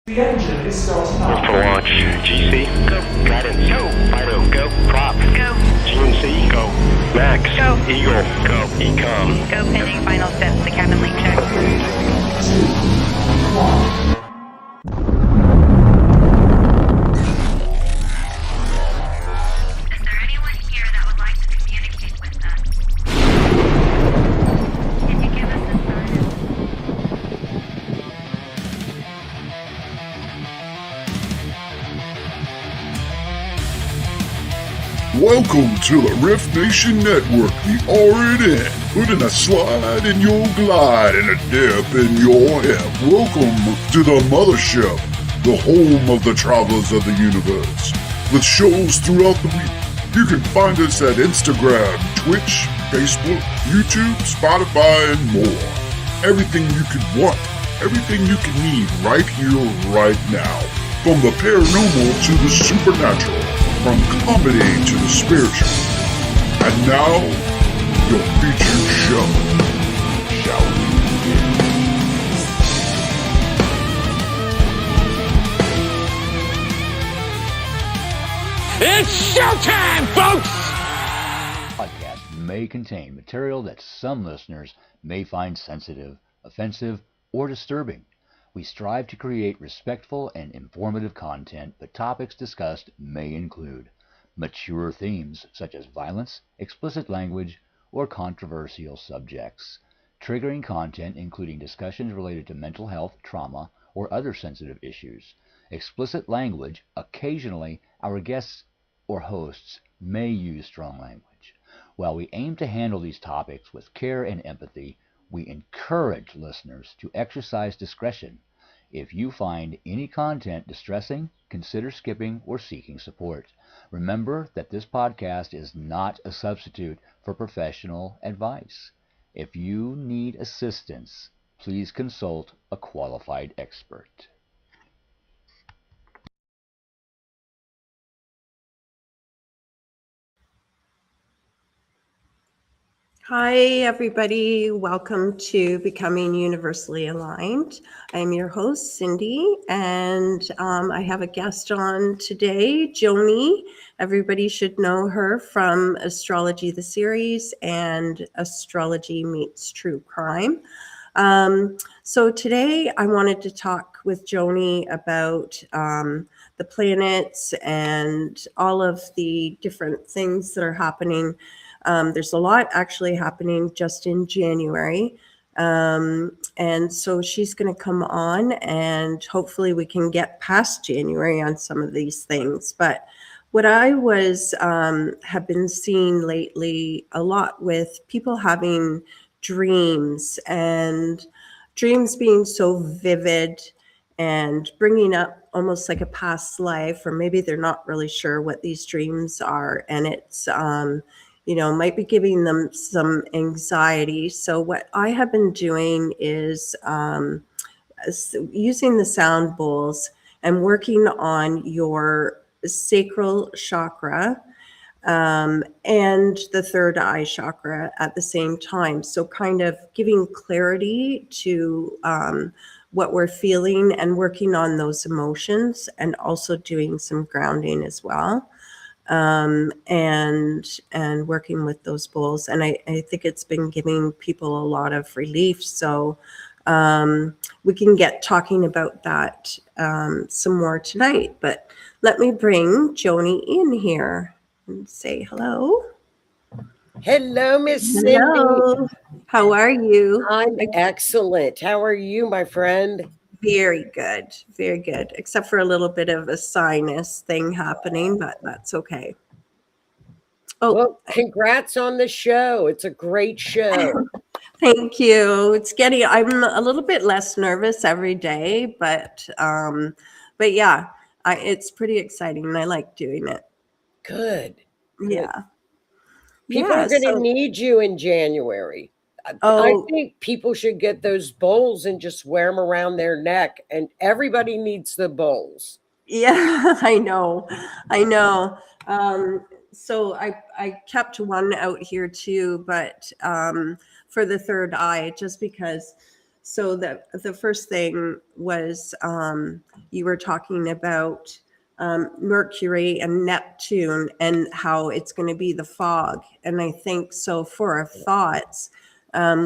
The engine is starting up. For launch. GC. Go. Guidance. Go. Fido. Go. Prop. Go. GNC. Go. Max. Go. Eagle. Go. Ecom. Go pending final steps to cabin link check. 3, 2, 1. Is there anyone here that would like to communicate with us? Can you give us a sign? Welcome to the Riff Nation Network, the RNN, putting a slide in your glide and a dip in your hip. Welcome to the mothership, the home of the travelers of the universe. With shows throughout the week, you can find us at Instagram, Twitch, Facebook, YouTube, Spotify, and more. Everything you could want, everything you can need right here, right now. From the paranormal to the supernatural. From comedy to the spiritual. And now, your featured show. Shall we begin? It's showtime, folks! Podcast may contain material that some listeners may find sensitive, offensive, or disturbing. We strive to create respectful and informative content, but topics discussed may include mature themes such as violence, explicit language, or controversial subjects, triggering content including discussions related to mental health, trauma, or other sensitive issues, explicit language. Occasionally, our guests or hosts may use strong language. While we aim to handle these topics with care and empathy, we encourage listeners to exercise discretion. If you find any content distressing, consider skipping or seeking support. Remember that this podcast is not a substitute for professional advice. If you need assistance, please consult a qualified expert. Hi, everybody. Welcome to Becoming Universally Aligned. I'm your host, Cindy, and I have a guest on today, Joni. Everybody should know her from Astrology the Series and Astrology Meets True Crime. So today I wanted to talk with Joni about the planets and all of the different things that are happening. There's a lot actually happening just in January. And so she's going to come on and hopefully we can get past January on some of these things. But what I have been seeing lately a lot with people having dreams and dreams being so vivid and bringing up almost like a past life, or maybe they're not really sure what these dreams are. And it's, might be giving them some anxiety. So what I have been doing is using the sound bowls and working on your sacral chakra and the third eye chakra at the same time. So kind of giving clarity to what we're feeling and working on those emotions, and also doing some grounding as well. And working with those bowls. And I think it's been giving people a lot of relief. So we can get talking about that some more tonight. But let me bring Joni in here and say hello. Hello, Miss Cindy. Hello. How are you? I'm excellent. How are you, my friend? Very good. Very good. Except for a little bit of a sinus thing happening, but that's okay. Oh, Well, congrats on the show. It's a great show. thank you. I'm a little bit less nervous every day, but yeah, it's pretty exciting and I like doing it. Good. Yeah. People Yeah, are going to so- need you in January. I Oh, think people should get those bowls and just wear them around their neck, and everybody needs the bowls. yeah, I know. So I kept one out here too, but for the third eye, just because So the first thing was you were talking about Mercury and Neptune and how it's going to be the fog. And I think so for our thoughts,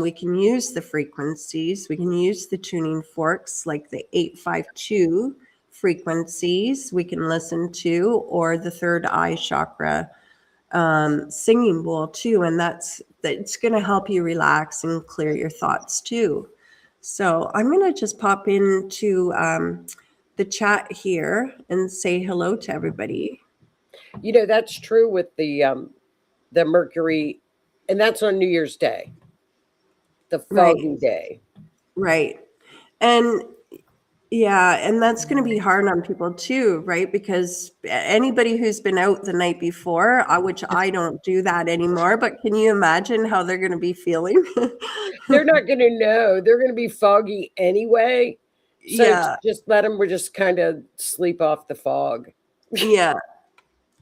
we can use the frequencies. We can use the tuning forks like the 852 frequencies we can listen to, or the third eye chakra singing bowl too. And it's going to help you relax and clear your thoughts too. So I'm going to just pop into the chat here and say hello to everybody. You know, that's true with the Mercury, and that's on New Year's Day, the foggy day. Right. And yeah, and that's going to be hard on people too, right? Because anybody who's been out the night before, which I don't do that anymore, but can you imagine how they're going to be feeling? They're not going to know. They're going to be foggy anyway. So Yeah. just let them just kind of sleep off the fog. Yeah.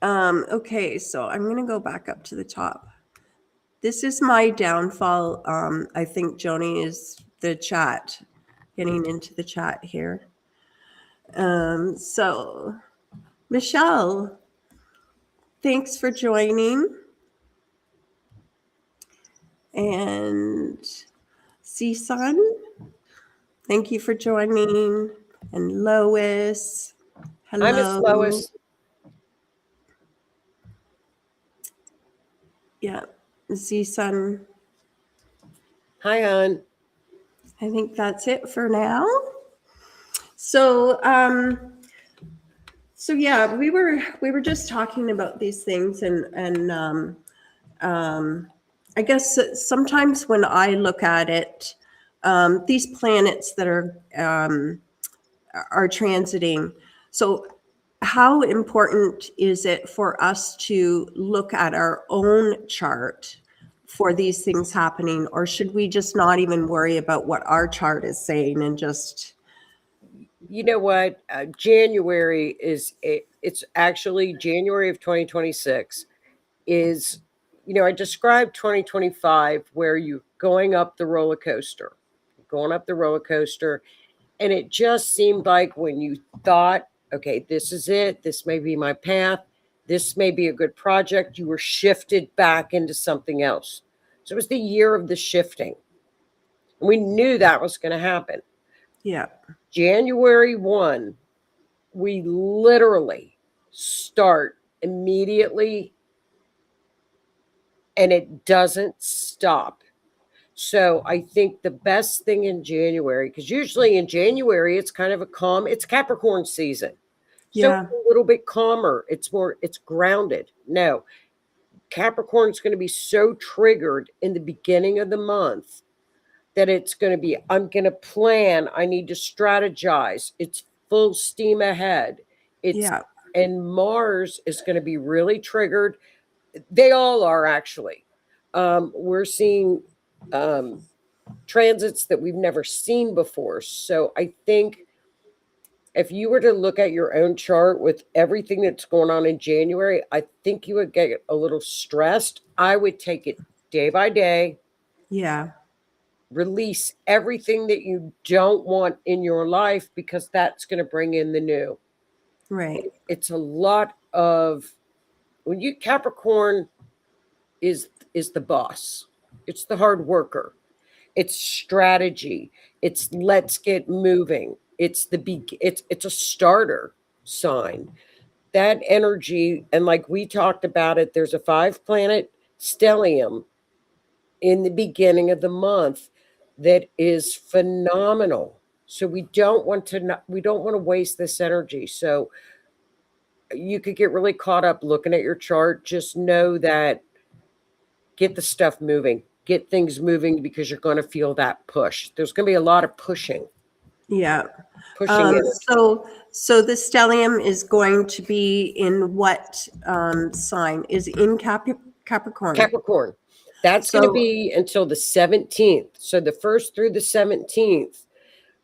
Okay, so I'm going to go back up to the top. This is my downfall. I think Joni is the chat, getting into the chat here. So Michelle, thanks for joining. And Cisan, thank you for joining. And Lois, hello. Hi, Miss Lois. Yeah, Cisan. Hi, hon. I think that's it for now. So, so yeah, we were just talking about these things, and I guess sometimes when I look at it, these planets that are transiting. So, how important is it for us to look at our own chart for these things happening, or should we just not even worry about what our chart is saying and just? You know what? January it's actually January of 2026 is, you know, I described 2025 where you're going up the roller coaster, and it just seemed like when you thought, okay, this is it, this may be my path, this may be a good project, you were shifted back into something else. So it was the year of the shifting. And we knew that was going to happen. Yeah. January 1, we literally start immediately and it doesn't stop. So I think the best thing in January, because usually in January it's kind of it's Capricorn season. So Yeah. it's a little bit calmer. It's grounded. No, Capricorn's going to be so triggered in the beginning of the month that it's going to be, I'm going to plan, I need to strategize. It's full steam ahead. And Mars is going to be really triggered. They all are actually. We're seeing transits that we've never seen before. So I think if you were to look at your own chart with everything that's going on in January, I think you would get a little stressed. I would take it day by day. Yeah. Release everything that you don't want in your life because that's going to bring in the new. Right. It's a lot of, when you Capricorn is the boss. It's the hard worker. It's strategy. It's let's get moving. It's it's a starter sign. That energy, and like we talked about it, there's a 5-planet stellium in the beginning of the month that is phenomenal. So we don't want to waste this energy. So you could get really caught up looking at your chart. Just know that get the stuff moving, get things moving, because you're going to feel that push. There's going to be a lot of pushing. Yeah. Pushing So the stellium is going to be in what sign? Is in Capricorn. Capricorn. That's going to be until the 17th. So the 1st through the 17th,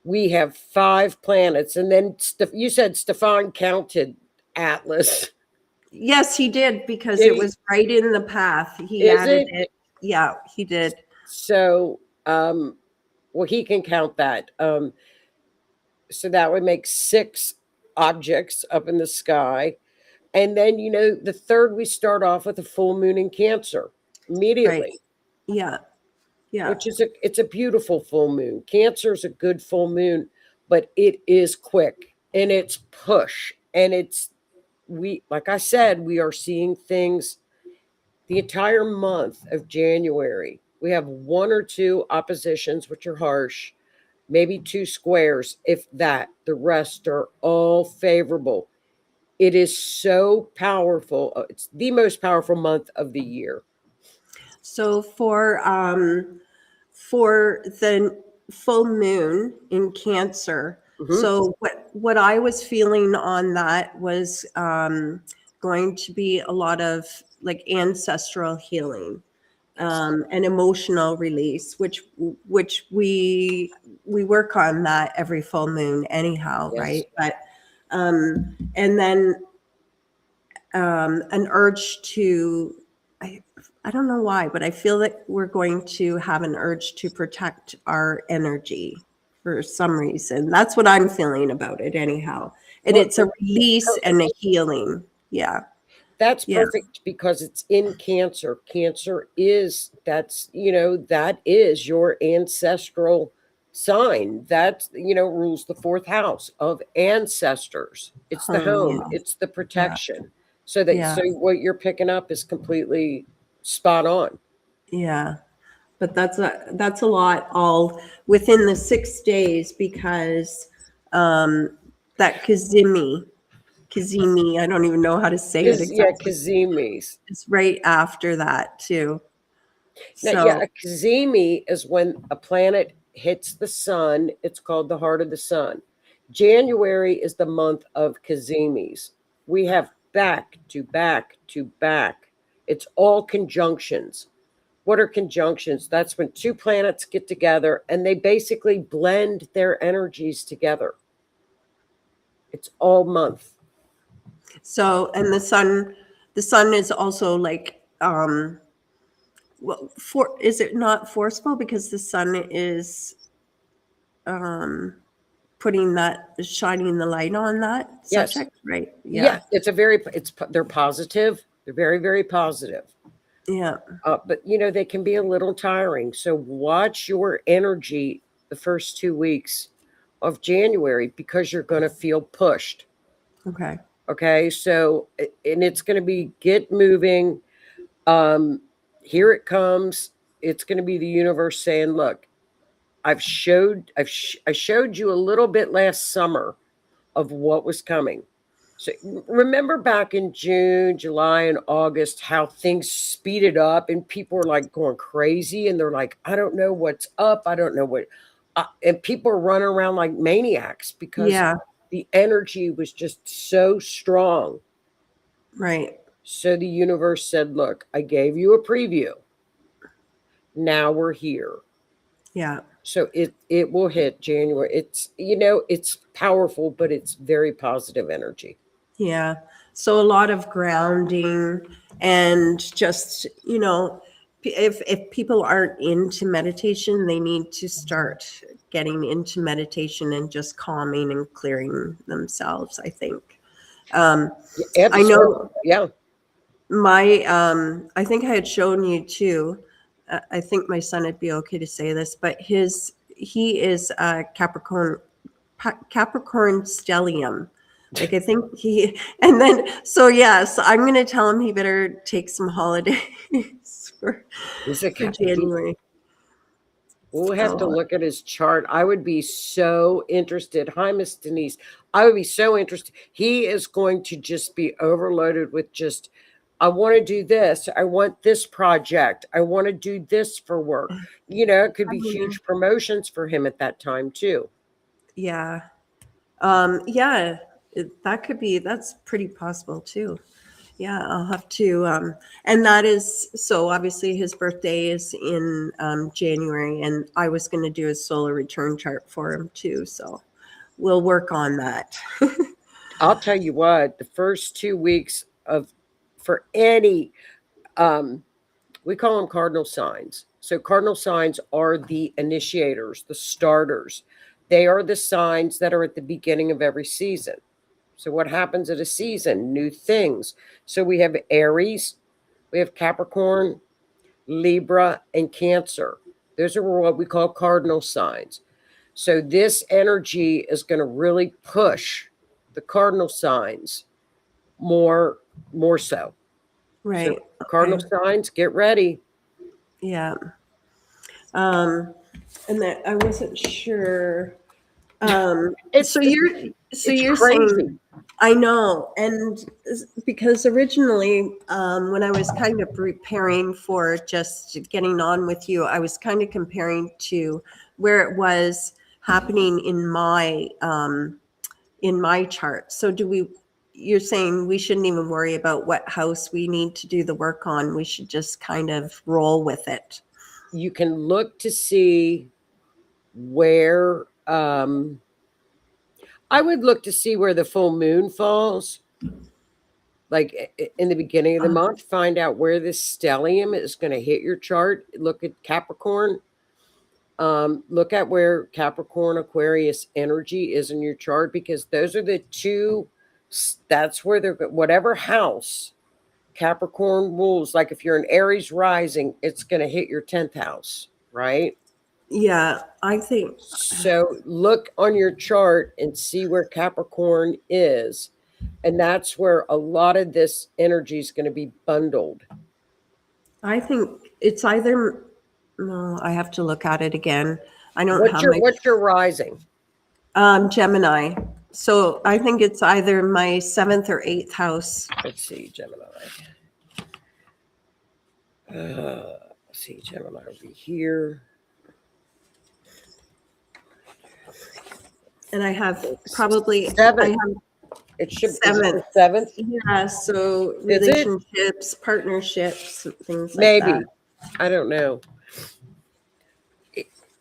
we have 5 planets. And then you said Stefan counted Atlas. Yes, he did, because it was right in the path. He added it. Yeah, he did. So Well, he can count that. So that would make 6 objects up in the sky. And then, the third, we start off with a full moon in Cancer Right. immediately, Yeah. Yeah. which is it's a beautiful full moon. Cancer is a good full moon, but it is quick and it's push. And like I said, we are seeing things the entire month of January. We have 1 or 2 oppositions, which are harsh, maybe 2 squares, if that. The rest are all favorable. It is so powerful. It's the most powerful month of the year. So for the full moon in Cancer, Mhm. so what I was feeling on that was going to be a lot of like ancestral healing, and emotional release, which we work on that every full moon anyhow, Yes. right? But and then an urge to I don't know why, but I feel that we're going to have an urge to protect our energy for some reason. That's what I'm feeling about it anyhow. And Well, it's a release perfect. and a healing. Yeah. That's Yeah. perfect because it's in Cancer. Cancer that is your ancestral sign. That, rules the 4th house of ancestors. It's the home, Yeah. it's the Yeah. protection. So what you're picking up is completely spot on. Yeah. But that's a lot all within the 6 days because that Kazimi, I don't even know how to say it Yeah, exactly. Kazimis. It's right after that too. Now, yeah, So a Kazemi is when a planet hits the sun. It's called the heart of the sun. January is the month of Kazimis. We have back to back to back. It's all conjunctions. What are conjunctions? That's when 2 planets get together and they basically blend their energies together. It's all month. and the sun is also like well, is it not forceful because the sun is um shining the light on that Yes. subject, right? Yeah, Yeah. they're positive. They're very, very positive. Yeah. But they can be a little tiring. So watch your energy the first 2 weeks of January because you're going to feel pushed. Okay. Okay. And it's going to be get moving. Um, Here it comes. It's going to be the universe saying, look, I showed you a little bit last summer of what was coming. So remember back in June, July, and August, how things speeded up and people were like going crazy and they're like, I don't know what's up. I don't know and people are running around like maniacs because Yeah. the energy was just so strong. Right. So the universe said, look, I gave you a preview. Now we're here. Yeah. So it will hit January. It's powerful, but it's very positive energy. Yeah. So a lot of grounding and just, if people aren't into meditation, they need to start getting into meditation and just calming and clearing themselves, I think. I know Yeah. I think I had shown you too. I think my son would be okay to say this, but he is a Capricorn stellium. Like I think and then so yes, I'm going to tell him he better take some holidays He's a for ca- he, January. We'll have to So look at his chart. I would be so interested. Hi, Miss Denise. I would be so interested. He is going to just be overloaded with just, I want to do this. I want this project. I want to do this for work. It could be huge promotions for him at that time too. yeah, yeah, that's pretty possible too. Yeah, I'll have to. And that is so obviously his birthday is in January, and I was going to do a solar return chart for him too. So we'll work on that. I'll tell you what, the first 2 weeks for any, we call them cardinal signs. So cardinal signs are the initiators, the starters. They are the signs that are at the beginning of every season. So what happens at a season? New things. So we have Aries, we have Capricorn, Libra, and Cancer. Those are what we call cardinal signs. So this energy is going to really push the cardinal signs more so. Right. So cardinal Okay. signs, get ready. Yeah. And that I wasn't sure. It's So it's you're crazy. saying, I know, and because originally, when I was kind of preparing for just getting on with you, I was kind of comparing to where it was happening in my chart. So you're saying we shouldn't even worry about what house we need to do the work on. We should just kind of roll with it. You can look to see where I would look to see where the full moon falls. Like in the beginning of the month, find out where this stellium is going to hit your chart. Look at Capricorn. Look at where Capricorn Aquarius energy is in your chart, because those are the two. That's where they're whatever house Capricorn rules. Like if you're an Aries rising, it's going to hit your 10th house, right? Yeah, I think So look on your chart and see where Capricorn is. And that's where a lot of this energy is going to be bundled. it's either, no, I have to look at it again. I don't have my What's your rising? Gemini. So I think it's either my 7th or 8th house. Let's see, Gemini. Let's see, Gemini over here. And I have probably Seven. I have It should be seventh. seventh. Yeah, so Is it? relationships, partnerships, things like Maybe. that. I don't know.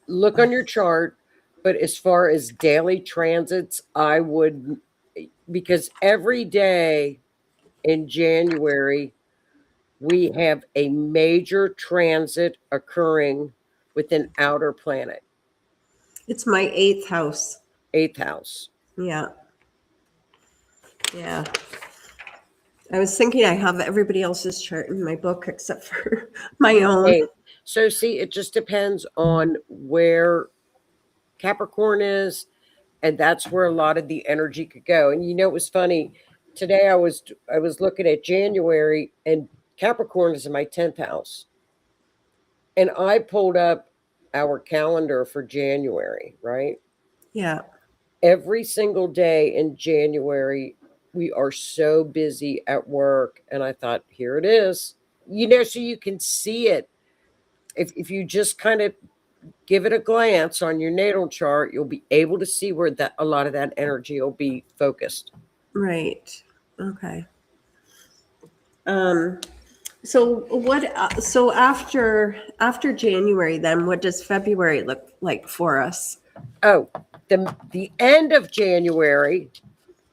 Look on your chart, but as far as daily transits, I would, because every day in January, we have a major transit occurring with an outer planet, It's my 8th house. 8th house. Yeah. Yeah. I was thinking I have everybody else's chart in my book except for my own. Hey, so see, it just depends on where Capricorn is, and that's where a lot of the energy could go. And you know, it was funny. Today I was looking at January, and Capricorn is in my 10th house. And I pulled up our calendar for January, right? Yeah. Every single day in January, we are so busy at work. And I thought, here it is. You know, so you can see it. If you just kind of give it a glance on your natal chart, you'll be able to see where that a lot of that energy will be focused. Right. Okay. So after January, then what does February look like for us? Oh, the end of January.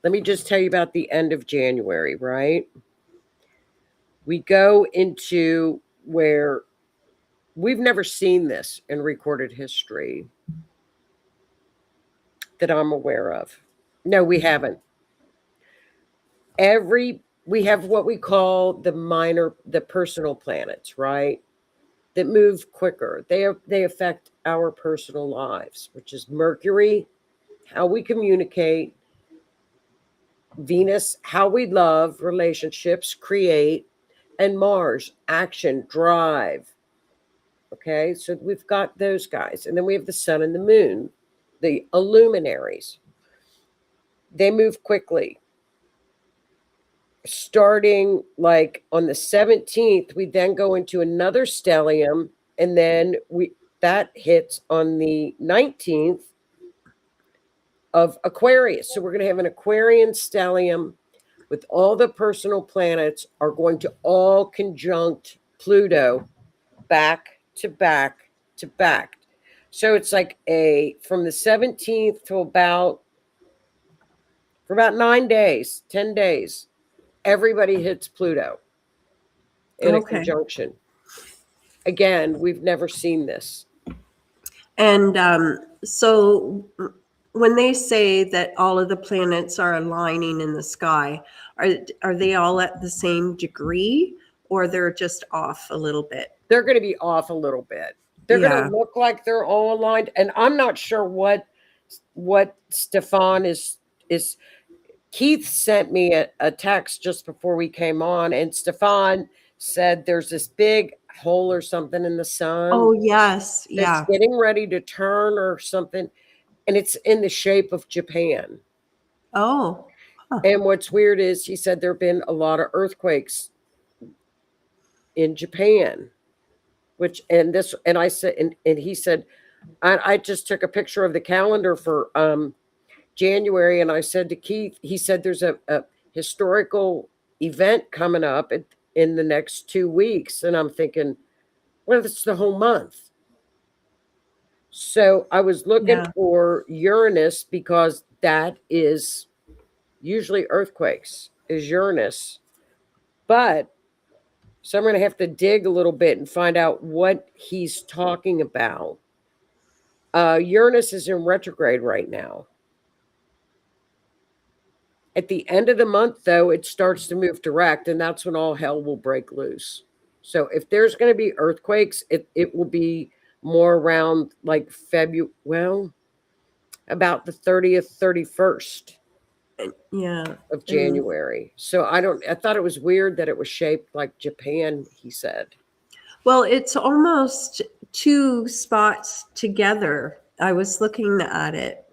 Let me just tell you about the end of January, right? We go into where we've never seen this in recorded history that I'm aware of. No, we haven't. We have what we call the personal planets, right? That move quicker. They affect our personal lives, which is Mercury, how we communicate, Venus, how we love, relationships, create, and Mars, action, drive. Okay, so we've got those guys. And then we have the sun and the moon, the illuminaries. They move quickly. Starting like on the 17th, we then go into another stellium, and then that hits on the 19th of Aquarius. So we're going to have an Aquarian stellium with all the personal planets are going to all conjunct Pluto back to back to back. So it's like from the 17th to for about 9 days, 10 days, everybody hits Pluto in a Okay. conjunction. again, we've never seen this. And so when they say that all of the planets are aligning in the sky, are they all at the same degree, or they're just off a little bit? They're going to be off a little bit. They're going Yeah. to look like they're all aligned, and I'm not sure what Stefan is. Keith sent me a text just before we came on, and Stefan said there's this big hole or something in the sun Oh, yes. that's Yeah. getting ready to turn or something, and it's in the shape of Japan. Oh, And what's weird is he said there have been a lot of earthquakes in Japan, and I said, and he said, I just took a picture of the calendar for January, and I said to Keith, he said there's a historical event coming up in the next 2 weeks, and I'm thinking, well, it's the whole month. So I was looking Yeah. for Uranus because that is usually earthquakes is Uranus, but so I'm going to have to dig a little bit and find out what he's talking about. Uranus is in retrograde right now. At the end of the month, though, it starts to move direct, and that's when all hell will break loose. So if there's going to be earthquakes, it will be more around like February, well, about the 30th, 31st yeah. of January. So I thought it was weird that it was shaped like Japan, he said. Well, it's almost two spots together. I was looking at it.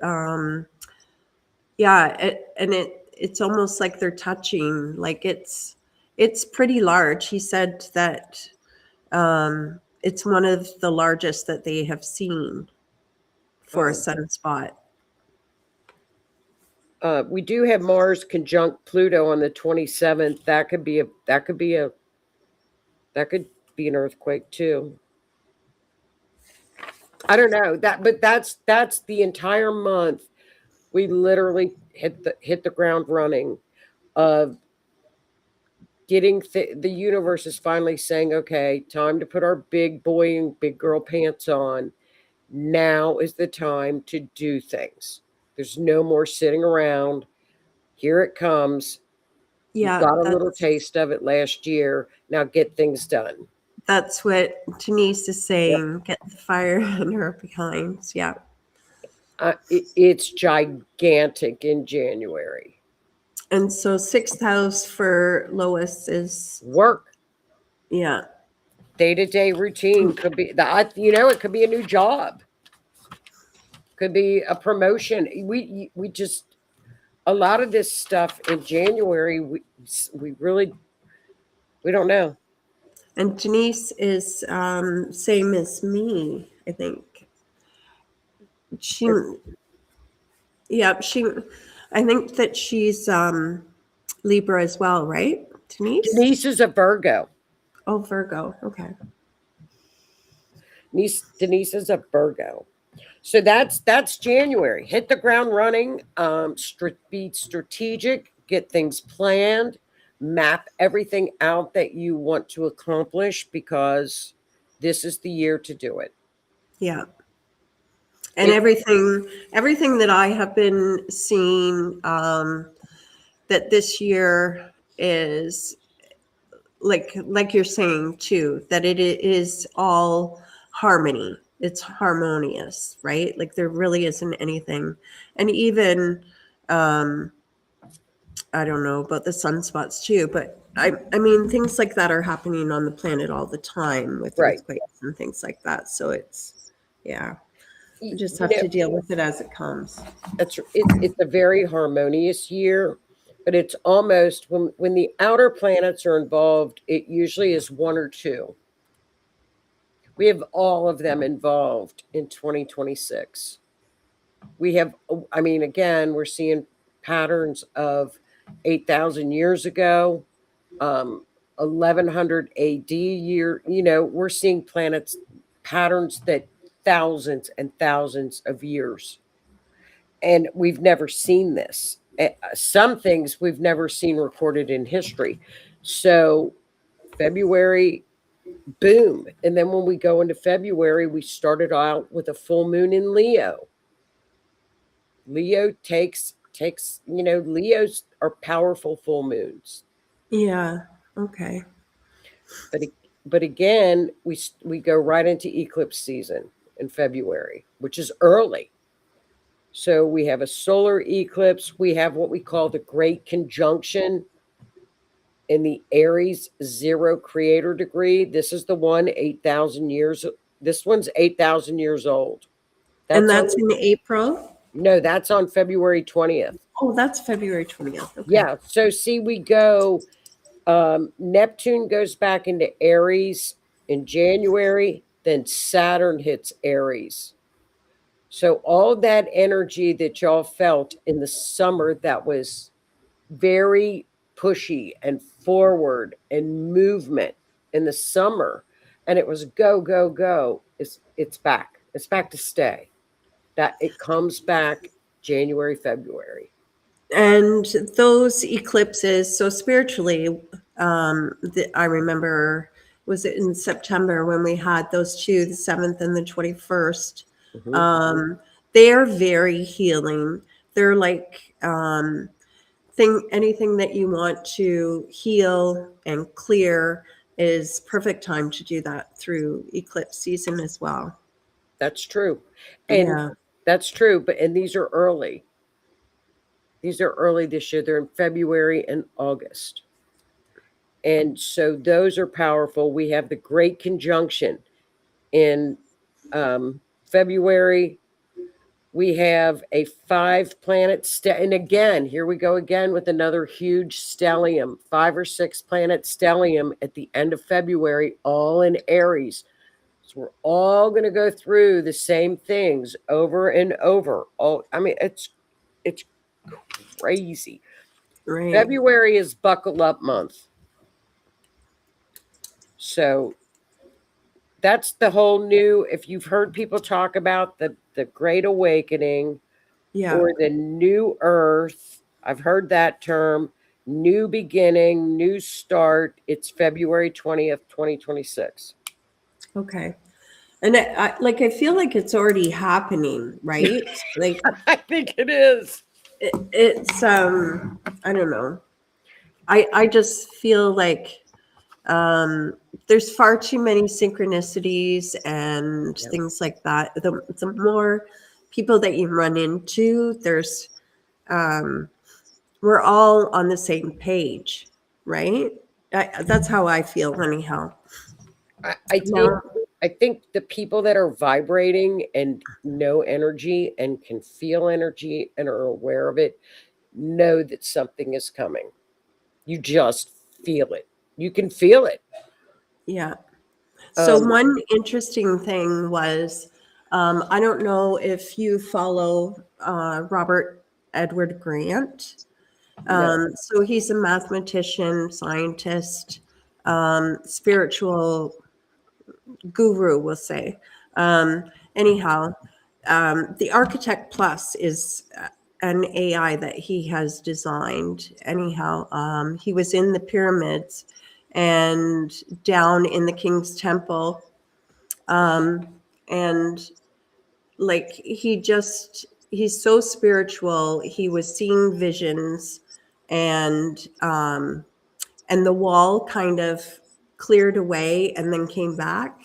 It's almost like they're touching. Like it's pretty large. He said that it's one of the largest that they have seen for a sunspot. We do have Mars conjunct Pluto on the 27th. That could be an earthquake too. I don't know but that's the entire month. We literally hit the ground running of getting the universe is finally saying, okay, time to put our big boy and big girl pants on. Now is the time to do things. There's no more sitting around. Here it comes. Yeah, You got a little taste of it last year. Now get things done. That's what Denise is saying. Get the fire in her behind. Yeah. It's gigantic in January. And so 6th house for Lois is work. Yeah. Day-to-day routine could be that, it could be a new job. Could be a promotion. We just, a lot of this stuff in January, we don't know. And Denise is same as me, I think. I think that she's Libra as well, right? Denise is a Virgo. Oh, Virgo. Okay. Denise is a Virgo. So that's January. Hit the ground running. Be strategic. Get things planned. Map everything out that you want to accomplish because this is the year to do it. Yeah. And everything that I have been seeing that this year is like you're saying too, that it is all harmony. It's harmonious, right? Like there really isn't anything. And even I don't know about the sunspots too, but I mean things like that are happening on the planet all the time with earthquakes and things like that. So it's you just have to deal with it as it comes. It's a very harmonious year, but it's almost when the outer planets are involved, it usually is one or two. We have all of them involved in 2026. We have, I mean, again, we're seeing patterns of 8,000 years ago, 1100 AD year. We're seeing patterns that thousands and thousands of years. And we've never seen this. Some things we've never seen recorded in history. So February boom. And then when we go into February, we started out with a full moon in Leo. Leo takes, Leos are powerful full moons. Yeah. Okay. But but again, we go right into eclipse season in February, which is early. So we have a solar eclipse. We have what we call the Great Conjunction in the Aries zero creator degree. This is the one 8,000 years. This one's 8,000 years old. And That's on, that's in April? no, that's on February 20th. Oh, that's February 20th. Okay. Yeah. So see, we go, Neptune goes back into Aries in January, then Saturn hits Aries. So all that energy that y'all felt in the summer that was very pushy and forward and movement in the summer, and it was go go go, it's back. It's back to stay. That it comes back January, February. And those eclipses, so spiritually, I remember, was it in September when we had those two, the 7th and the 21st? Mhm. They are very healing. They're like anything that you want to heal and clear is perfect time to do that through eclipse season as well. That's true. And Yeah. that's true, but and these are early. These are early this year. They're in February and August. And so those are powerful. We have the Great Conjunction in February. We have a 5-planet and again, here we go again with another huge stellium, 5 or 6-planet stellium at the end of February, all in Aries. So we're all going to go through the same things over and over. Oh, I mean, it's crazy. Right. February is buckle up month. So that's the whole new, if you've heard people talk about the Great Awakening Yeah. or the new earth, I've heard that term, new beginning, new start. It's February 20th, 2026. Okay. And I feel like it's already happening, right? Like I think it is. it's I don't know. I just feel like there's far too many synchronicities and Yep. things like that. The more people that you run into, there's we're all on the same page, right? That's how I feel anyhow. I think Now, I think the people that are vibrating and know energy and can feel energy and are aware of it know that something is coming. You just feel it. You can feel it. yeah. So Um, one interesting thing was, I don't know if you follow Robert Edward Grant. no. So he's a mathematician, scientist, spiritual guru, we'll say. Anyhow, the Architect Plus is an AI that he has designed. Anyhow, he was in the pyramids and down in the King's Temple. And like he's so spiritual. He was seeing visions, and the wall kind of cleared away and then came back.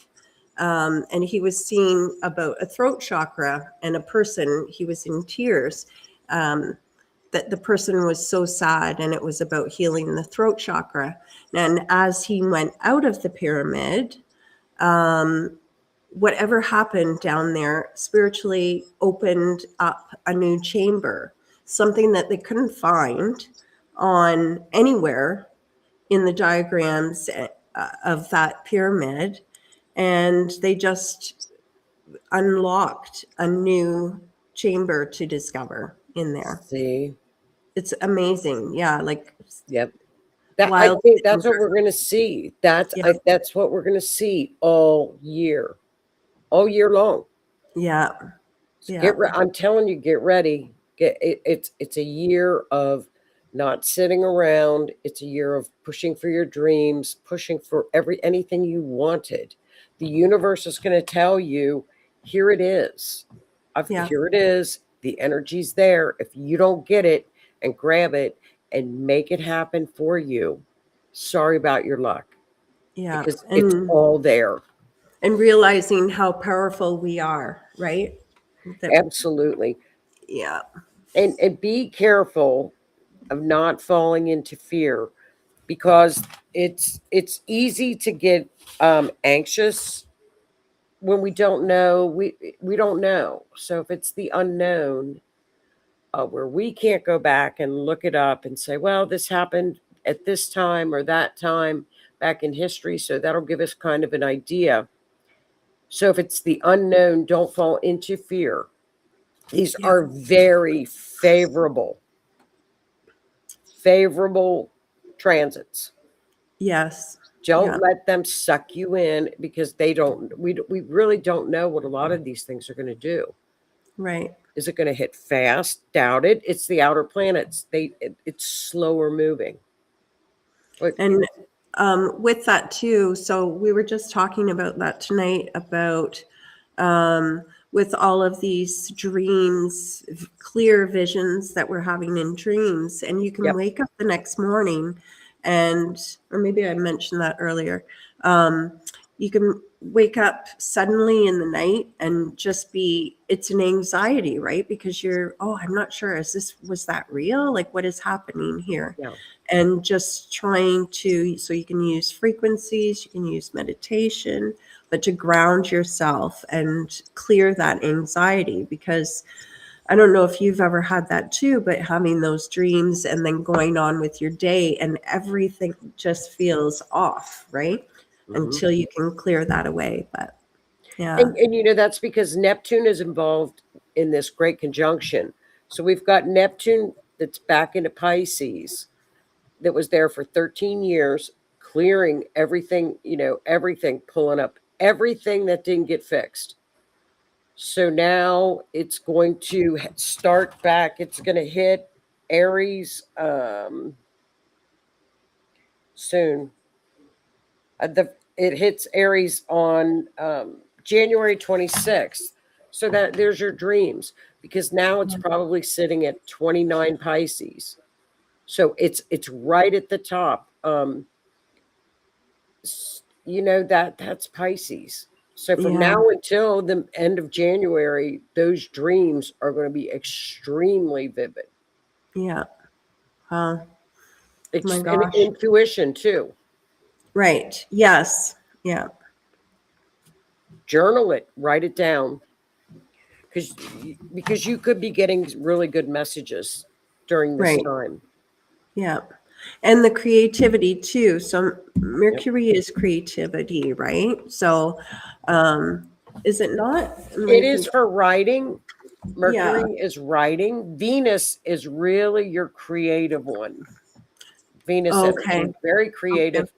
And he was seeing about a throat chakra and a person. He was in tears. That the person was so sad, and it was about healing the throat chakra. And as he went out of the pyramid, whatever happened down there spiritually opened up a new chamber, something that they couldn't find on anywhere in the diagrams of that pyramid. And they just unlocked a new chamber to discover in there. See, It's amazing. Yeah, like yep. That I wild think that's things what are, we're going to see. That's yeah, that's what we're going to see all year long. yeah, So yeah, I'm telling you, get ready. It's a year of not sitting around. It's a year of pushing for your dreams, pushing for anything you wanted. The universe is going to tell you, here it is. Yeah. Here it is. The energy's there. If you don't get it and grab it and make it happen for you, sorry about your luck, Yeah. because it's all there. And realizing how powerful we are, right? That, Absolutely. yeah. And be careful of not falling into fear, because it's easy to get anxious when we don't know. We don't know. So if it's the unknown, where we can't go back and look it up and say, well, this happened at this time or that time back in history, so that'll give us kind of an idea. So if it's the unknown, don't fall into fear. These Yeah. are very favorable transits. Yes. Don't Yeah. let them suck you in, because they don't. We really don't know what a lot of these things are going to do. Right. Is it going to hit fast? Doubt it. It's the outer planets. It's slower moving. But And with that too, so we were just talking about that tonight about with all of these dreams, clear visions that we're having in dreams, and you can yep, wake up the next morning or maybe I mentioned that earlier. You can wake up suddenly in the night and just it's an anxiety, right? Because I'm not sure, was that real? Like, what is happening here? yeah. And just trying so you can use frequencies, you can use meditation, but to ground yourself and clear that anxiety. Because I don't know if you've ever had that too, but having those dreams and then going on with your day and everything just feels off, right? Mhm. Until you can clear that away. But yeah. And that's because Neptune is involved in this great conjunction. So we've got Neptune that's back into Pisces, that was there for 13 years, clearing everything, everything, pulling up everything that didn't get fixed. So now it's going to start back. It's going to hit Aries soon. It hits Aries on January 26th. So that there's your dreams, because now it's probably sitting at 29 Pisces. So it's right at the top. That's Pisces. So from Yeah. now until the end of January, those dreams are going to be extremely vivid. Yeah. Oh my And gosh. intuition too. Right. Yes. Yeah. Journal it, write it down, because you could be getting really good messages during this Right. time. Yeah. And the creativity too. So Yep. Mercury is creativity, right? So is it not? It is for writing. Yeah. Mercury is writing. Venus is really your creative one. Venus Okay. energy, very creative,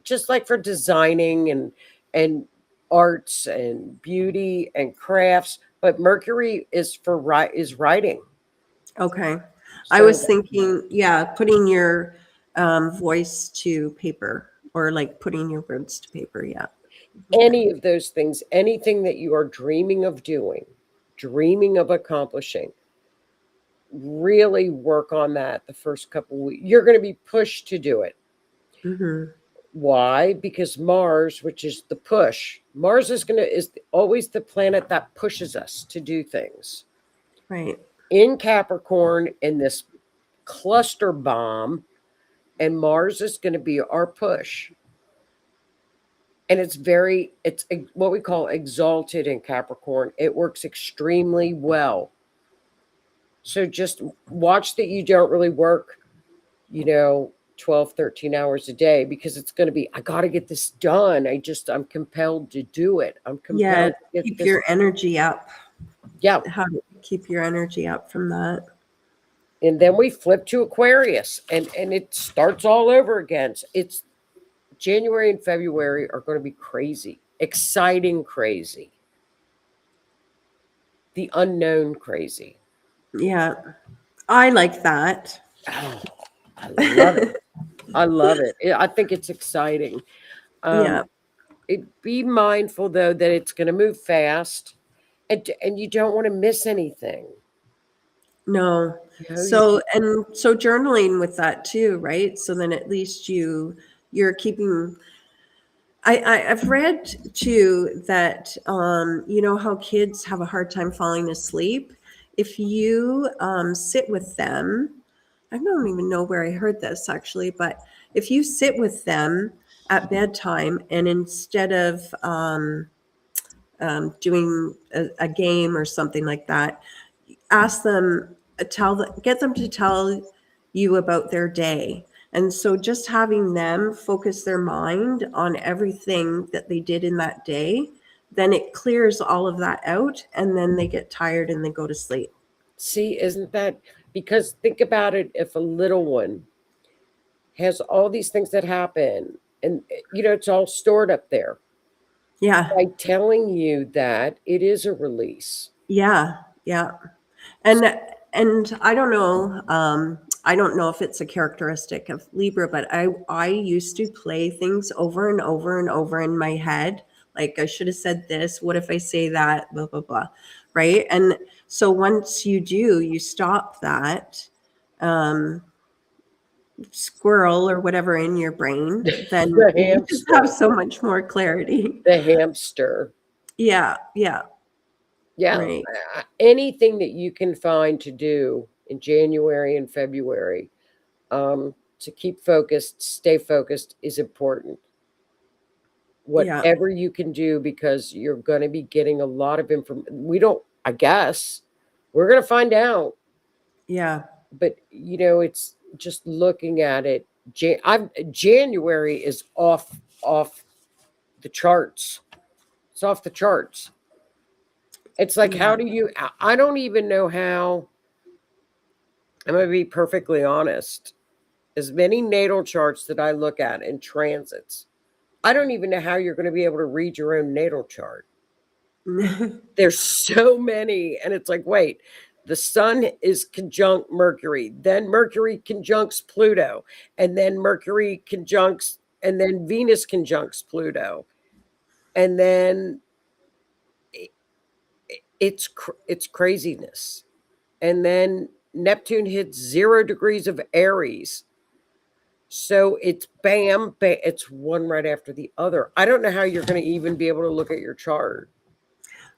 just like for designing and arts and beauty and crafts. But Mercury is writing. Okay. I So was thinking, yeah, putting your voice to paper or like putting your words to paper. Yeah. any of those things, anything that you are dreaming of doing, dreaming of accomplishing, really work on that the first couple of weeks. You're going to be pushed to do it. Mm-hmm. Why? Because Mars, which is the push, Mars is always the planet that pushes us to do things. Right. In Capricorn, in this cluster bomb, and Mars is going to be our push. And it's what we call exalted in Capricorn. It works extremely well. So just watch that you don't really work, 12, 13 hours a day, because it's going to be, I got to get this done. I'm compelled to do it. I'm Yeah. compelled to get Keep this. your energy up. Yeah. How to keep your energy up from that. And then we flip to Aquarius, and it starts all over again. It's January and February are going to be crazy, exciting, crazy. The unknown crazy. Yeah. I like that. Oh, I love it. I love it. I think it's exciting. Yeah. Be mindful though that it's going to move fast, and you don't want to miss anything. No. You know, So journaling with that too, right? So then at least you're keeping. I've read too that you know how kids have a hard time falling asleep. If you sit with them, I don't even know where I heard this actually, but if you sit with them at bedtime and instead of doing a game or something like that, ask them, get them to tell you about their day. And so just having them focus their mind on everything that they did in that day, then it clears all of that out and then they get tired and they go to sleep. see, isn't that because think about it? If a little one has all these things that happen, and it's all stored up there. Yeah. By telling you that it is a release. Yeah. Yeah. And I don't know if it's a characteristic of Libra, but I used to play things over and over and over in my head. Like I should have said this. What if I say that? Blah blah blah. Right. And so once you do, you stop that um, squirrel or whatever in your brain, then The you just hamster. have so much more clarity. The hamster. Yeah. Yeah. Yeah. Right. Anything that you can find to do in January and February to keep focused, stay focused is important. Yeah. Whatever you can do, because you're going to be getting a lot of information. We don't, I guess, we're going to find out. Yeah. But, it's just looking at it. January is off the charts. It's off the charts. It's like, Yeah. how do you, I don't even know how, I'm going to be perfectly honest. As many natal charts that I look at and transits, I don't even know how you're going to be able to read your own natal chart. There's so many. And it's like, wait, the sun is conjunct Mercury, then Mercury conjuncts Pluto, and then Mercury conjuncts, and then Venus conjuncts Pluto. And then it's craziness. And then Neptune hits 0 degrees of Aries. So it's bam, bam, it's one right after the other. I don't know how you're going to even be able to look at your chart.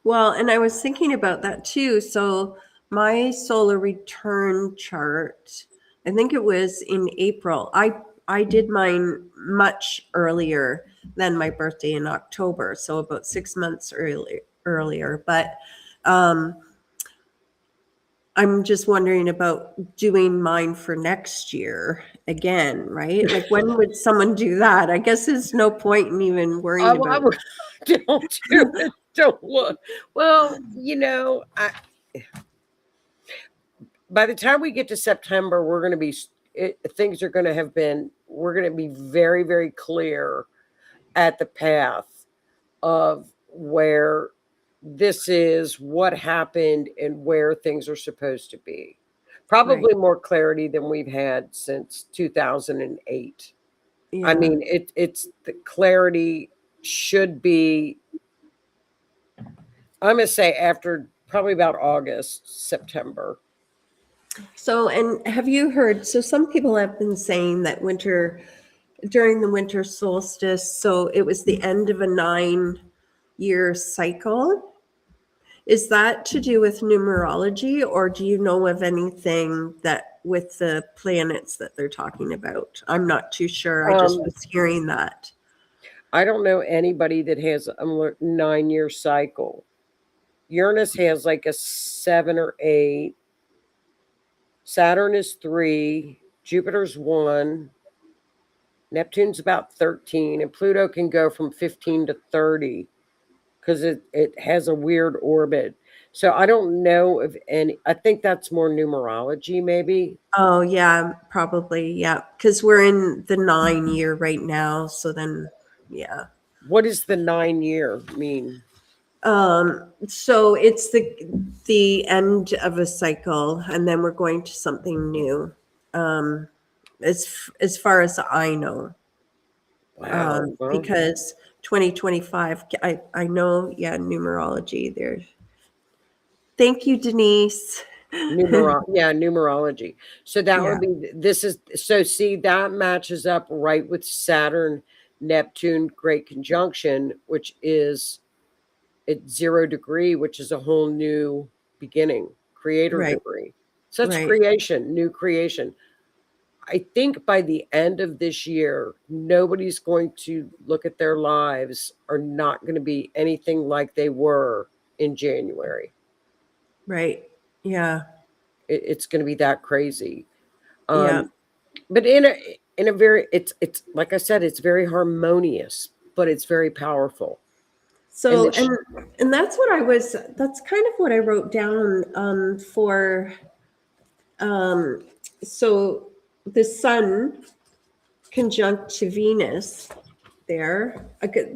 Well, and I was thinking about that too. So my solar return chart, I think it was in April. I did mine much earlier than my birthday in October, so about 6 months earlier. But I'm just wondering about doing mine for next year again, right? Like when would someone do that? I guess there's no point in even worrying about. Don't do it. Don't look. Well, by the time we get to September, we're going to be, things are going to have been, we're going to be very, very clear at the path of where this is, what happened, and where things are supposed to be. Probably more clarity than we've had since 2008. Yeah. I mean, it's the clarity should be, I'm going to say after probably about August, September. So, and have you heard? So, some people have been saying that during the winter solstice, so it was the end of a 9-year cycle. Is that to do with numerology, or do you know of anything that with the planets that they're talking about? I'm not too sure. I just was hearing that. I don't know anybody that has a 9-year cycle. Uranus has like a 7 or 8. Saturn is 3. Jupiter's 1. Neptune's about 13. And Pluto can go from 15 to 30 because it has a weird orbit. So I don't know of any. I think that's more numerology, maybe. Oh, yeah, probably. Yeah. Because we're in the 9-year right now. So then, yeah. What does the 9-year mean? So it's the end of a cycle, and then we're going to something new. as far as I know. Wow. Well, Because 2025, I know, yeah, numerology there. Thank you, Denise. numerology. So that Yeah, would be this is so see that matches up right with Saturn Neptune great conjunction, which is at 0 degree, which is a whole new beginning, creator right, degree. So it's right. creation, new creation. I think by the end of this year, nobody's going to look at their lives are not going to be anything like they were in January. Right. Yeah. It's going to be that crazy. Yeah. Um, but in a very it's like I said, it's very harmonious, but it's very powerful. And So, the and that's kind of what I wrote down for um so the sun conjunct to Venus there.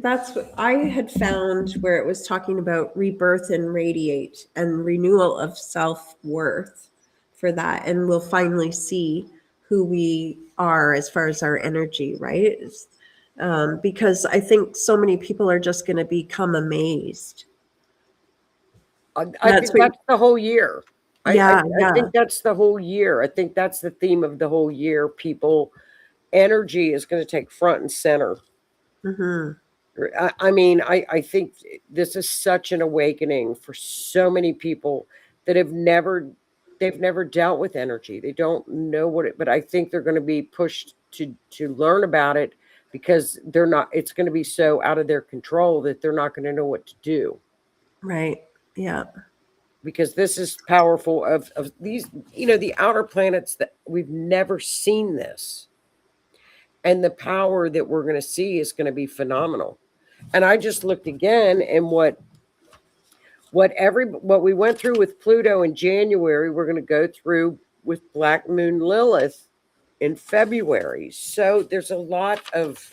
That's what I had found where it was talking about rebirth and radiate and renewal of self-worth for that. And we'll finally see who we are as far as our energy, right? Because I think so many people are just going to become amazed. I That's think what, that's the whole year. yeah, I yeah. think that's the whole year. I think that's the theme of the whole year. People energy is going to take front and center. Hmm. I mean, I think this is such an awakening for so many people that they've never dealt with energy. They don't know what it, but I think they're going to be pushed to learn about it because they're not. It's going to be so out of their control that they're not going to know what to do Right. Yeah. because this is powerful. Of these, the outer planets that we've never seen this, and the power that we're going to see is going to be phenomenal. And I just looked again, and what we went through with Pluto in January, we're going to go through with Black Moon Lilith in February. So there's a lot of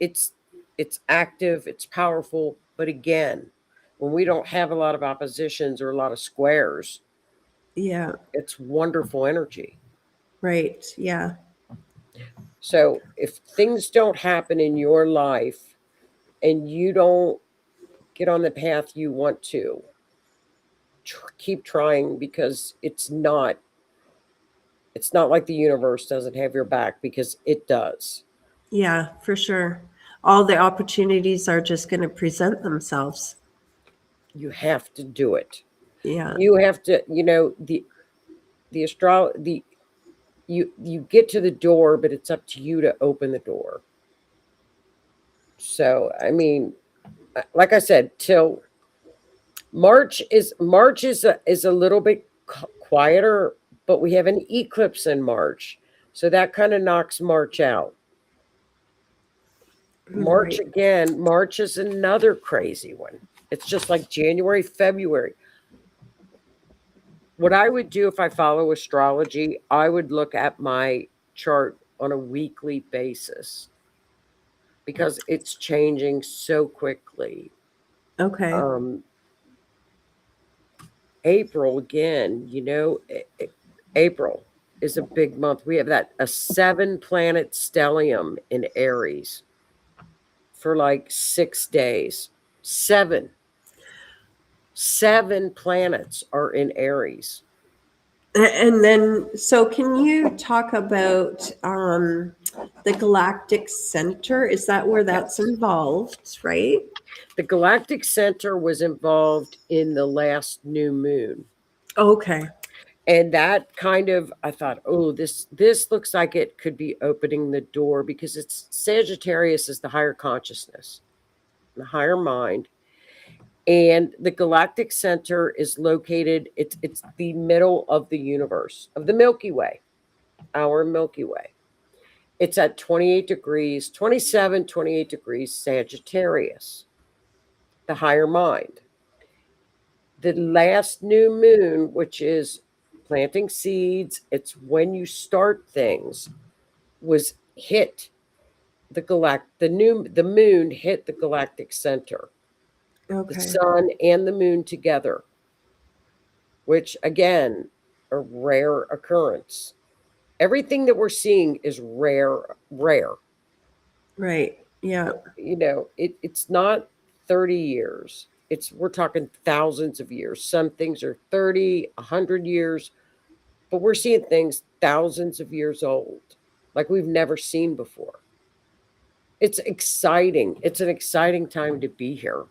it's it's active, it's powerful, but again, when we don't have a lot of oppositions or a lot of squares, Yeah. it's wonderful energy. Right. Yeah. So if things don't happen in your life and you don't get on the path you want to, keep trying because it's not like the universe doesn't have your back because it does. Yeah, for sure. All the opportunities are just going to present themselves. You have to do it. Yeah. You have to, the astro the you get to the door, but it's up to you to open the door. So, I mean, like I said, till March is a little bit quieter, but we have an eclipse in March. So that kind of knocks March out. March Right. again, March is another crazy one. It's just like January, February. What I would do if I follow astrology, I would look at my chart on a weekly basis because it's changing so quickly. Okay. Um, April again, April is a big month. We have that a 7 planet stellium in Aries for like 6 days. Seven. 7 planets are in Aries. And then, so can you talk about the galactic center? Is that where that's Yes. involved, right? The galactic center was involved in the last new moon. Okay. And that kind of I thought, oh, this looks like it could be opening the door because it's Sagittarius is the higher consciousness, the higher mind. And the galactic center is located, it's the middle of the universe, of the Milky Way, our Milky Way. It's at 28 degrees, 27, 28 degrees Sagittarius, the higher mind. The last new moon, which is planting seeds, it's when you start things, was hit the moon hit the galactic center, the Okay. sun and the moon together, which again, a rare occurrence. Everything that we're seeing is rare. Right. Yeah. You know, it's not 30 years. We're talking thousands of years. Some things are 30, 100 years, but we're seeing things thousands of years old, like we've never seen before. It's exciting. It's an exciting time to be here.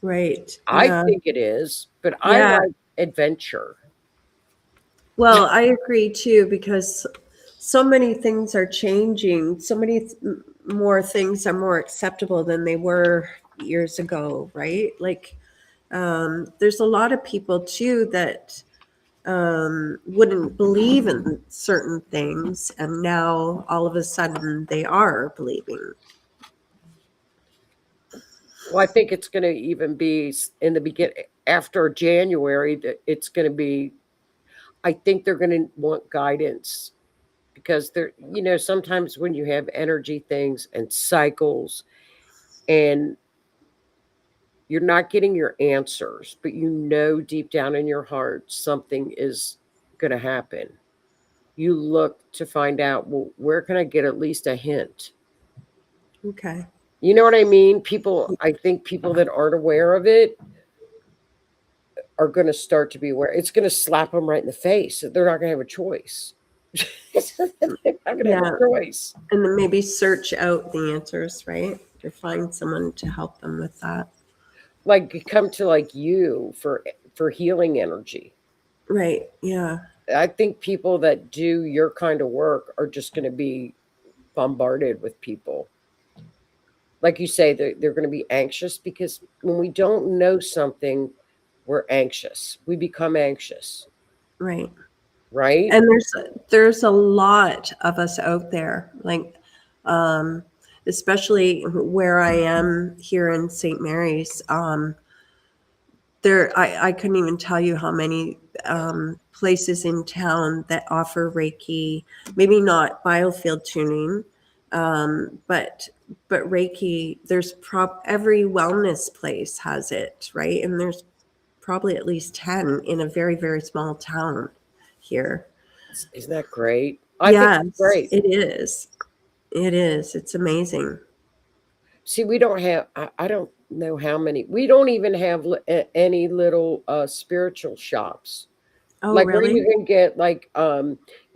Right. I Yeah. think it is, but I Yeah. like adventure. Well, I agree too, because so many things are changing. So many more things are more acceptable than they were years ago, right? Like, there's a lot of people too that wouldn't believe in certain things, and now all of a sudden they are believing. Well, I think it's going to even be in the beginning after January. It's going to be. I think they're going to want guidance because sometimes when you have energy things and cycles, and you're not getting your answers, but deep down in your heart something is going to happen. You look to find out, well, where can I get at least a hint? Okay. You know what I mean? I think people that aren't aware of it are going to start to be aware. It's going to slap them right in the face. They're not going to have a choice. They're not going to have Yeah. a choice. And then maybe search out the answers, right? Or find someone to help them with that. Like you come to like you for healing energy. Right. Yeah. I think people that do your kind of work are just going to be bombarded with people. Like you say, they're going to be anxious because when we don't know something, we're anxious. We become anxious, Right. right? And there's a lot of us out there, like, um, especially where I am here in St. Mary's. I couldn't even tell you how many places in town that offer Reiki. Maybe not biofield tuning, but Reiki. There's every wellness place has it, right? And there's probably at least 10 in a very, very small town here. Isn't that great? I think it's Yes, great. it is. It is. It's amazing. See, we don't have, I don't know how many, we don't even have any little spiritual shops. Oh, Like where really? you can get like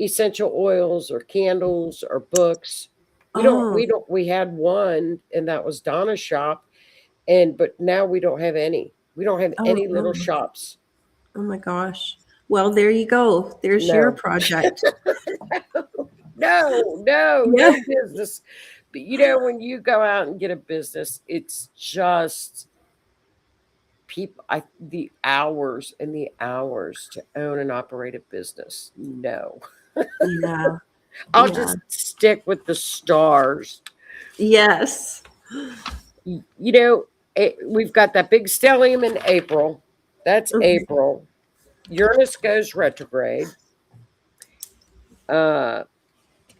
essential oils or candles or books. Oh, We had one and that was Donna's shop. But now we don't have any. We don't have oh, any little no. shops. Oh my gosh. Well, there you go. There's your No. project. Yeah. No business. But when you go out and get a business, it's just the hours and the hours to own and operate a business. No. Yeah. I'll Yeah. just stick with the stars. Yes. We've got that big stellium in April. That's Okay. April. Uranus goes retrograde.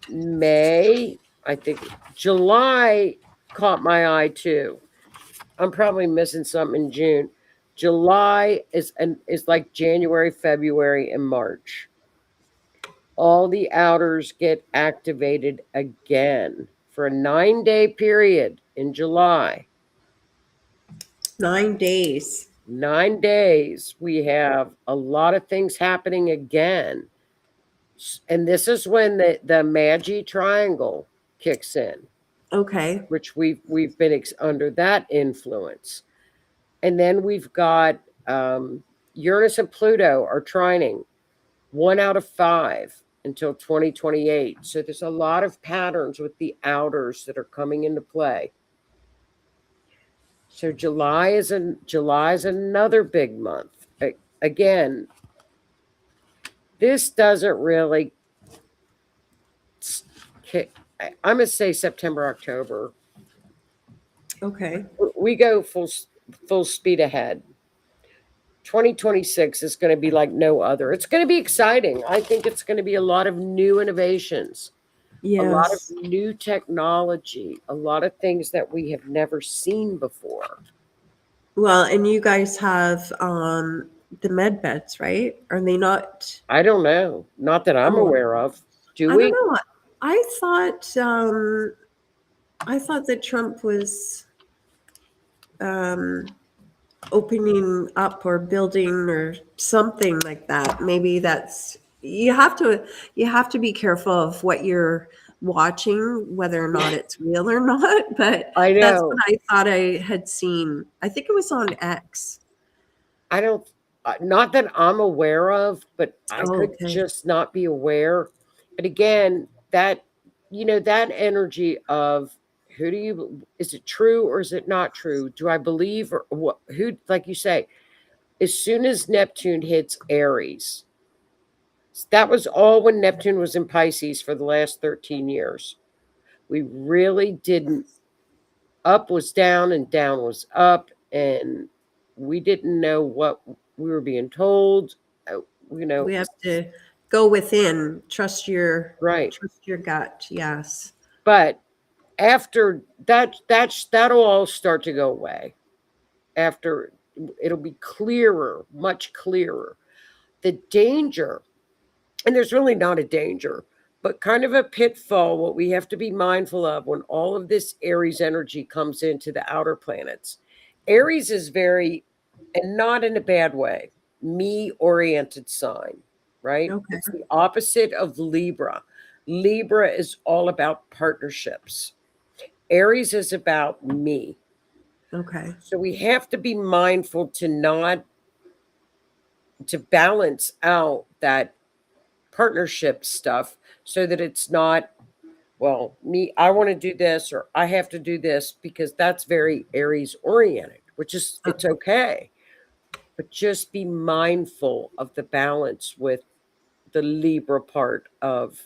May, I think July caught my eye too. I'm probably missing something in June. July is like January, February, and March. All the outers get activated again for a 9-day period in July. 9 days. 9 days. We have a lot of things happening again. And this is when the Magi triangle kicks in, Okay. which we've been under that influence. And then we've got Uranus and Pluto are trining 1 out of 5 until 2028. So there's a lot of patterns with the outers that are coming into play. So July is another big month. Again, this doesn't really I'm going to say September, October. Okay. We go full speed ahead. 2026 is going to be like no other. It's going to be exciting. I think it's going to be a lot of new innovations, a lot of Yes. new technology, a lot of things that we have never seen before. Well, and you guys have the med beds, right? Are they not? I don't know. Not that I'm Oh, aware of. Do I we? don't know. I thought that Trump was um, opening up or building or something like that. Maybe that's you have to be careful of what you're watching, whether or not it's real or not. But I that's what know. I thought I had seen. I think it was on X. I don't, not that I'm aware of, but I Oh, could okay. just not be aware. But again, that, that energy of who do you, is it true or is it not true? Do I believe or what, who, like you say, as soon as Neptune hits Aries, that was all when Neptune was in Pisces for the last 13 years. We really didn't, up was down and down was up, and we didn't know what we were being told. uh, We have to go within, right. trust your gut. Yes. But after that'll all start to go away. After, it'll be clearer, much clearer. The danger, and there's really not a danger, but kind of a pitfall, what we have to be mindful of when all of this Aries energy comes into the outer planets. Aries is very, and not in a bad way, me oriented sign, right? Okay. It's the opposite of Libra. Libra is all about partnerships. Aries is about me. Okay. So we have to be mindful to not, to balance out that partnership stuff so that it's not, well, me, I want to do this or I have to do this, because that's very Aries oriented, which is, it's okay. But just be mindful of the balance with the Libra part of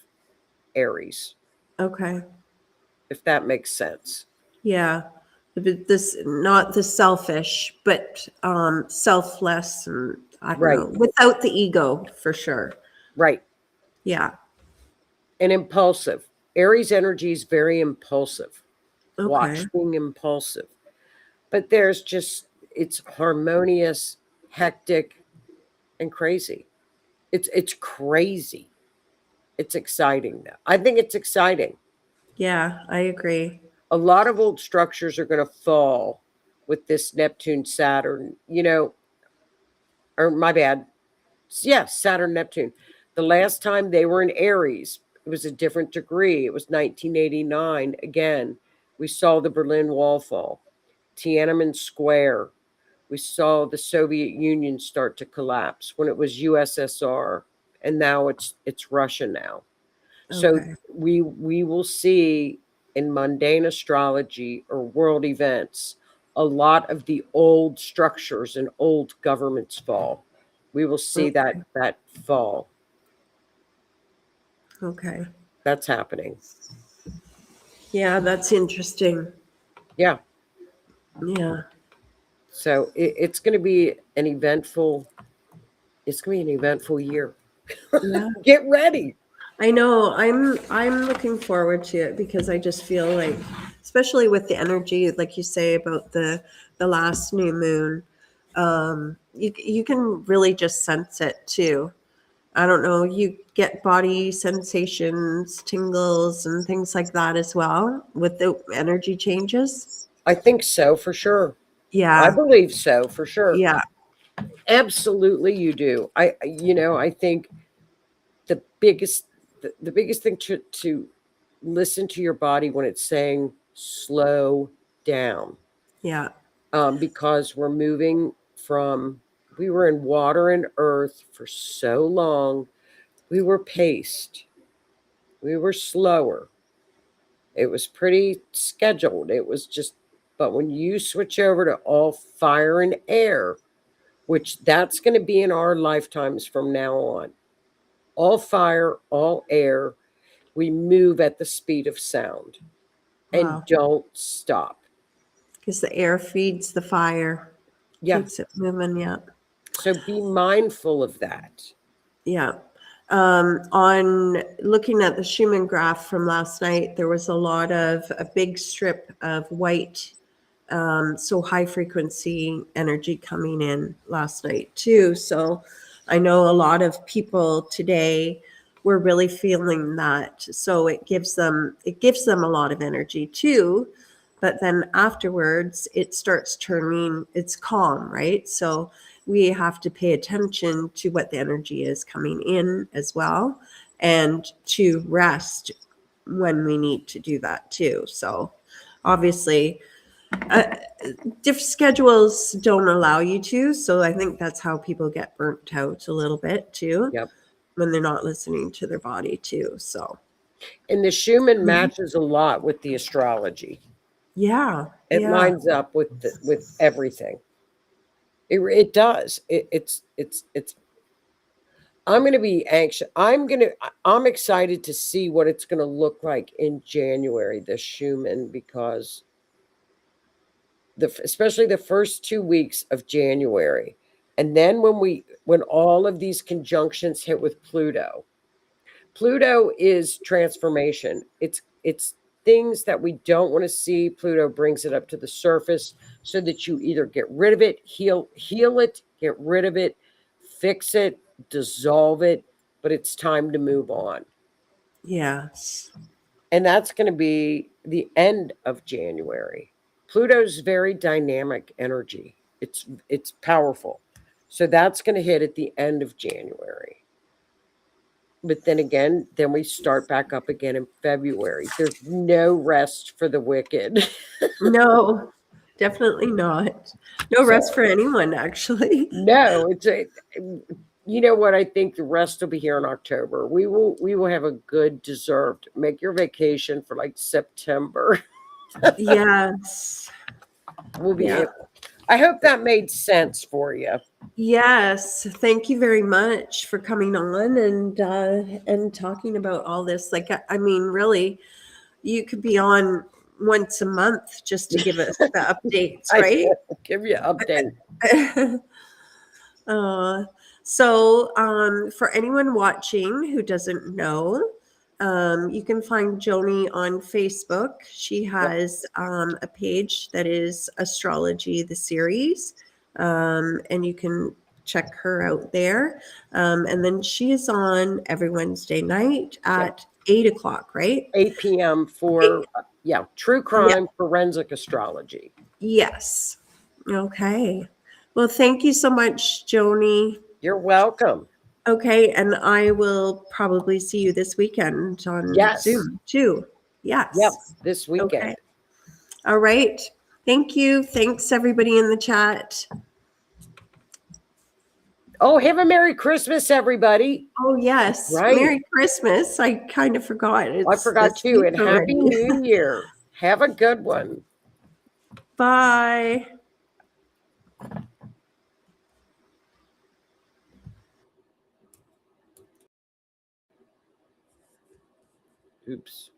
Aries, Okay. if that makes sense. Yeah. This not the selfish, but selfless and I don't Right, know, without the ego for sure. right. Yeah. And impulsive. Aries energy is very impulsive. Okay. Watch being impulsive. But there's just, it's harmonious, hectic, and crazy. It's crazy. It's exciting though. I think it's exciting. Yeah, I agree. A lot of old structures are going to fall with this Neptune Saturn, or my bad. Yes, Saturn Neptune. The last time they were in Aries, it was a different degree. It was 1989. Again, we saw the Berlin Wall fall, Tiananmen Square. We saw the Soviet Union start to collapse when it was USSR, and now it's Russia now. So Okay. we will see in mundane astrology or world events a lot of the old structures and old governments fall. We will see Okay. that fall. Okay. That's happening. Yeah, that's interesting. Yeah. Yeah. So it's going to be an eventful. It's going to be an eventful year. Yeah. Get ready. I know. I'm looking forward to it because I just feel like, especially with the energy, like you say about the last new moon, you can really just sense it too. I don't know. You get body sensations, tingles, and things like that as well with the energy changes. I think so for sure. I Yeah. believe so for sure. Yeah. Absolutely, you do. I think the biggest the biggest thing to listen to your body when it's saying slow down, Yeah. because we're moving from, we were in water and earth for so long, we were paced, we were slower, it was pretty scheduled, it was just, but when you switch over to all fire and air, which that's going to be in our lifetimes from now on, all fire, all air, we move at the speed of sound and Wow. don't stop. Because the air feeds the fire, Yeah. keeps it moving. Yeah. So be mindful of that. Yeah. On looking at the Schumann graph from last night, there was a big strip of white, so high frequency energy coming in last night too. So I know a lot of people today we're really feeling that. So it gives them a lot of energy too. But then afterwards, it starts turning, it's calm, right? So we have to pay attention to what the energy is coming in as well, and to rest when we need to do that too. So obviously, different schedules don't allow you to. So I think that's how people get burnt out a little bit too, Yep. when they're not listening to their body too. So And the Schumann matches a lot with the astrology. yeah, It yeah, lines up with everything. It does. It's. I'm going to be anxious. I'm excited to see what it's going to look like in January, the Schumann, because especially the first 2 weeks of January, and then when all of these conjunctions hit with Pluto. Pluto is transformation. It's things that we don't want to see. Pluto brings it up to the surface so that you either get rid of it, heal it, get rid of it, fix it, dissolve it, but it's time to move on. yes. And that's going to be the end of January. Pluto's very dynamic energy. It's powerful. So that's going to hit at the end of January. But then again, then we start back up again in February. There's no rest for the wicked. No, definitely not. No So, rest for anyone, actually. no, you know what? I think the rest will be here in October. We will have a good deserved. Make your vacation for like September. Yes. We'll be Yeah. able. I hope that made sense for you. Yes. Thank you very much for coming on and talking about all this. Like, I mean, really, you could be on once a month just to give us the updates, I right? will give you an update. uh, for anyone watching who doesn't know, you can find Joni on Facebook. She Yep. has a page that is Astrology the Series, and you can check her out there. And then she is on every Wednesday night Yep. at 8 o'clock, right? 8 p.m. for true Yeah. crime forensic astrology. Yes. Okay. Well, thank you so much, Joni. You're welcome. Okay, and I will probably see you this weekend on Yes. Zoom too. Yep. Yes. This Okay. weekend. All right. Thank you. Thanks, everybody in the chat. Oh, have a Merry Christmas, everybody. Oh, yes. Right. Merry Christmas. I kind of forgot. I It's forgot this too. week And already. Happy New Year. Have a good one. Bye. Oops.